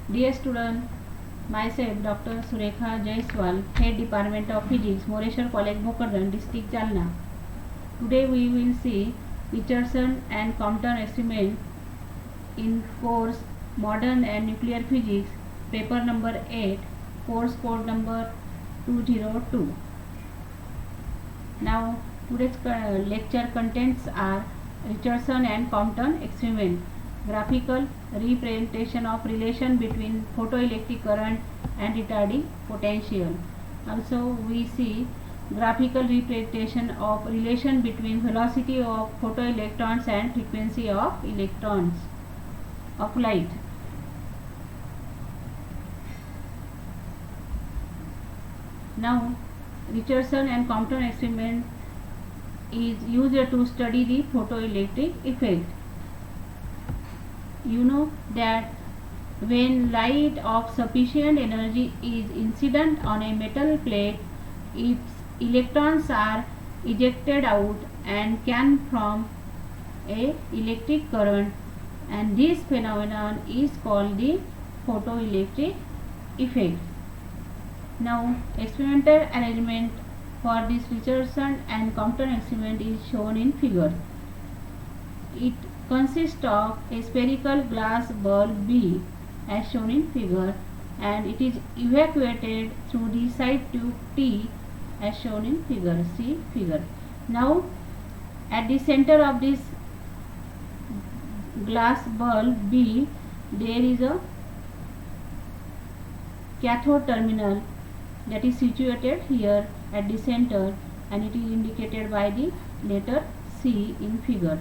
Dear student, myself Dr. Surekha Jaiswal, Head Department of Physics, Moreshwar College, Bhokardan, District Jalna. Today we will see Richardson and Compton experiment in course Modern and Nuclear Physics, paper number 8, course code number 202. Now today's lecture contents are Richardson and Compton experiment, graphical representation of relation between photoelectric current and retarding potential. Also we see graphical representation of relation between velocity of photoelectrons and frequency of electrons of light. Now Richardson and Compton experiment is used to study the photoelectric effect. You know that when light of sufficient energy is incident on a metal plate, its electrons are ejected out and can form a electric current, and this phenomenon is called the photoelectric effect. Now experimental arrangement for this Richardson and Compton experiment is shown in figure. It consists of a spherical glass bulb B as shown in figure, and it is evacuated through the side tube T as shown in figure. See figure. Now at the center of this glass bulb B there is a cathode terminal that is situated here at the center, and it is indicated by the letter C in figure.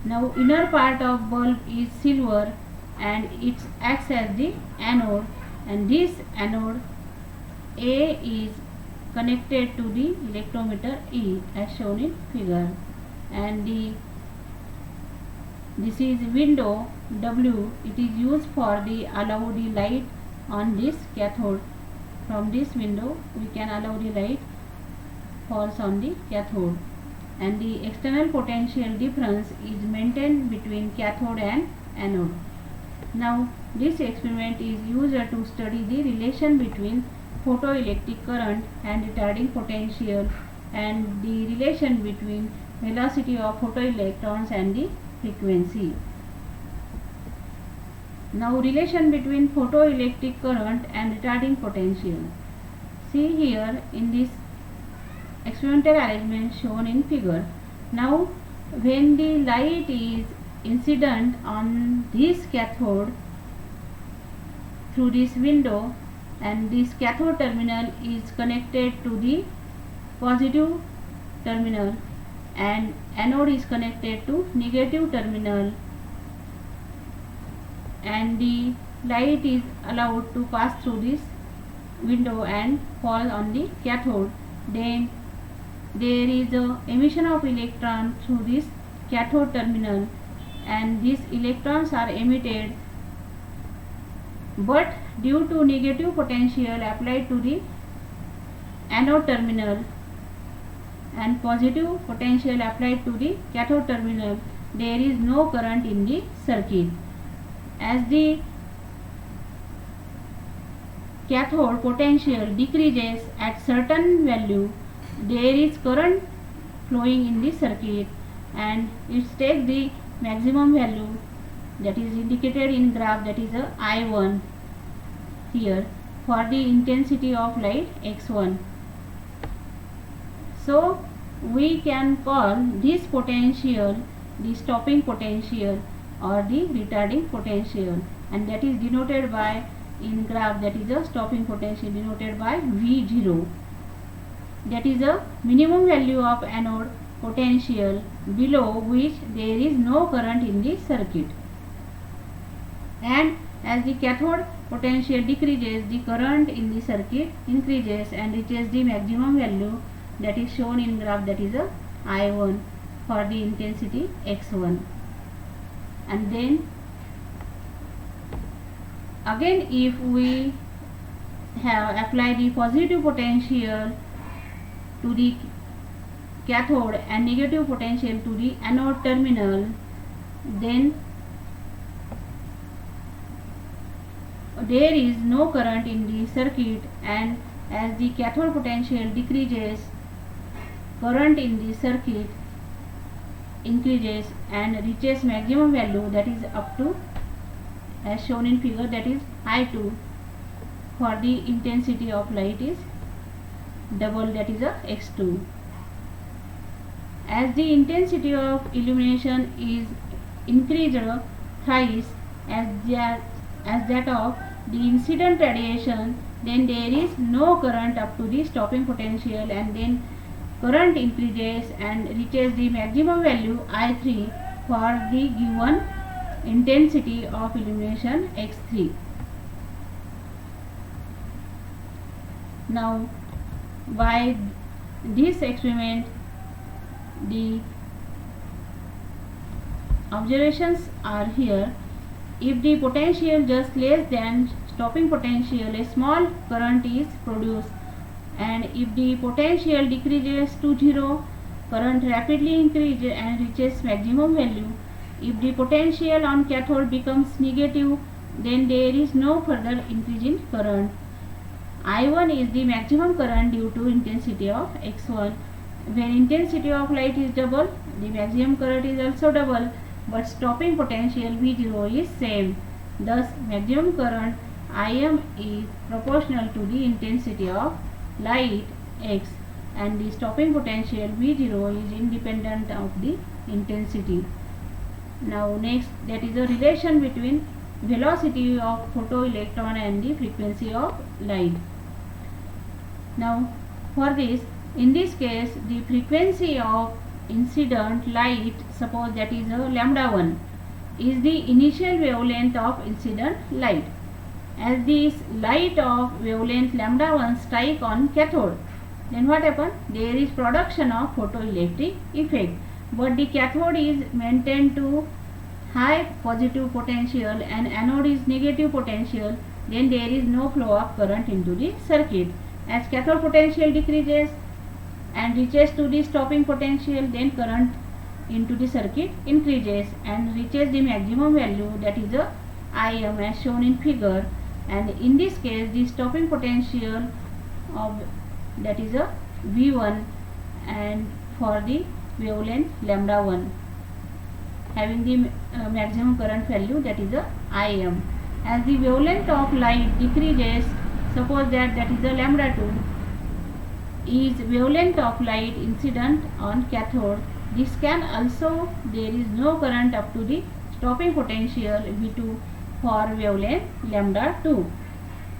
Now inner part of bulb is silver and it acts as the anode, and this anode A is connected to the electrometer E as shown in figure, and this is window W. It is used for the allow the light on this cathode. From this window we can allow the light falls on the cathode, and the external potential difference is maintained between cathode and anode. Now this experiment is used to study the relation between photoelectric current and retarding potential, and the relation between velocity of photoelectrons and the frequency. Now relation between photoelectric current and retarding potential. See here in this experimental arrangement shown in figure. Now when the light is incident on this cathode through this window, and this cathode terminal is connected to the positive terminal and anode is connected to negative terminal, and the light is allowed to pass through this window and fall on the cathode, then there is a emission of electron through this cathode terminal, and these electrons are emitted, but due to negative potential applied to the anode terminal and positive potential applied to the cathode terminal, there is no current in the circuit. As the cathode potential decreases at certain value, there is current flowing in the circuit, and it takes the maximum value that is indicated in graph, that is a I1 here for the intensity of light x1. So we can call this potential the stopping potential or the retarding potential, and that is denoted by in graph, that is a stopping potential denoted by V0. That is a minimum value of anode potential below which there is no current in the circuit, and as the cathode potential decreases, the current in the circuit increases and reaches the maximum value that is shown in graph, that is a I1 for the intensity x1. And then again if we have applied the positive potential to the cathode and negative potential to the anode terminal, then there is no current in the circuit, and as the cathode potential decreases, current in the circuit increases and reaches maximum value, that is up to, as shown in figure, that is I2. For the intensity of light is double, that is a x2. As the intensity of illumination is increased thrice as that of the incident radiation, then there is no current up to the stopping potential, and then current increases and reaches the maximum value I3 for the given intensity of illumination x3. Now, by this experiment, the observations are here. If the potential just less than stopping potential, a small current is produced, and if the potential decreases to 0, current rapidly increases and reaches maximum value. If the potential on cathode becomes negative, then there is no further increase in current. I1 is the maximum current due to intensity of x1. When intensity of light is double, the maximum current is also double, but stopping potential V0 is same. Thus, maximum current Im is proportional to the intensity of light x, and the stopping potential V0 is independent of the intensity. Now next, that is the relation between velocity of photoelectron and the frequency of light. Now for this, in this case, the frequency of incident light, suppose that is a lambda 1, is the initial wavelength of incident light. As this light of wavelength lambda 1 strike on cathode, then what happens? There is production of photoelectric effect, but the cathode is maintained to high positive potential and anode is negative potential, then there is no flow of current into the circuit. As cathode potential decreases and reaches to the stopping potential, then current into the circuit increases and reaches the maximum value, that is a Im, as shown in figure. And in this case, the stopping potential of, that is a V1, and for the wavelength lambda 1 having the maximum current value, that is a Im. As the wavelength of light decreases, suppose that is a lambda 2 is wavelength of light incident on cathode, this can also, there is no current up to the stopping potential V2 for wavelength lambda 2.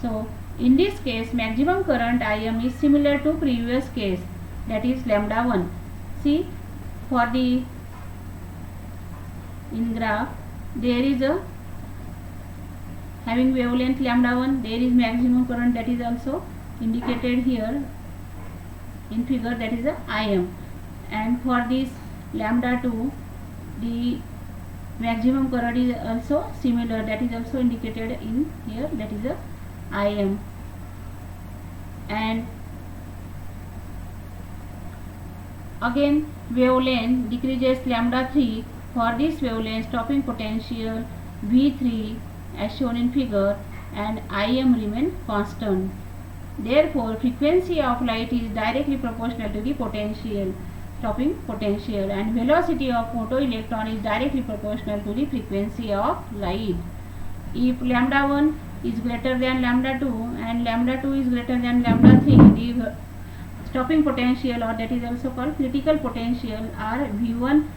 So in this case, maximum current Im is similar to previous case, that is lambda 1. See, for the in graph, there is a having wavelength lambda 1, there is maximum current, that is also indicated here in figure, that is a Im. And for this lambda 2, the maximum current is also similar, that is also indicated in here, that is a Im. And again wavelength decreases lambda 3, for this wavelength stopping potential V3 as shown in figure, and Im remain constant. Therefore, frequency of light is directly proportional to the potential, stopping potential, and velocity of photoelectron is directly proportional to the frequency of light. If lambda 1 is greater than lambda 2 and lambda 2 is greater than lambda 3, the stopping potential, or that is also called critical potential, are V1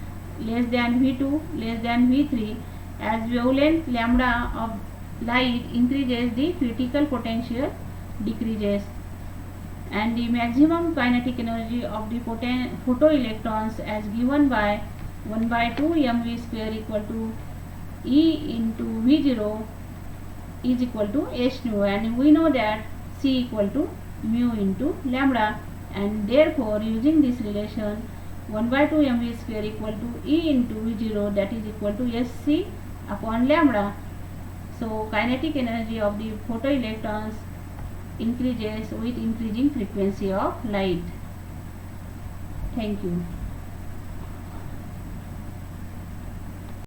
less than V2 less than V3. As wavelength lambda of light increases, the critical potential decreases, and the maximum kinetic energy of the photoelectrons as given by 1 by 2 mv square equal to E into V0 is equal to h nu, and we know that C equal to mu into lambda, and therefore using this relation 1 by 2 mv square equal to E into V0, that is equal to Sc upon lambda. So kinetic energy of the photoelectrons increases with increasing frequency of light. Thank you.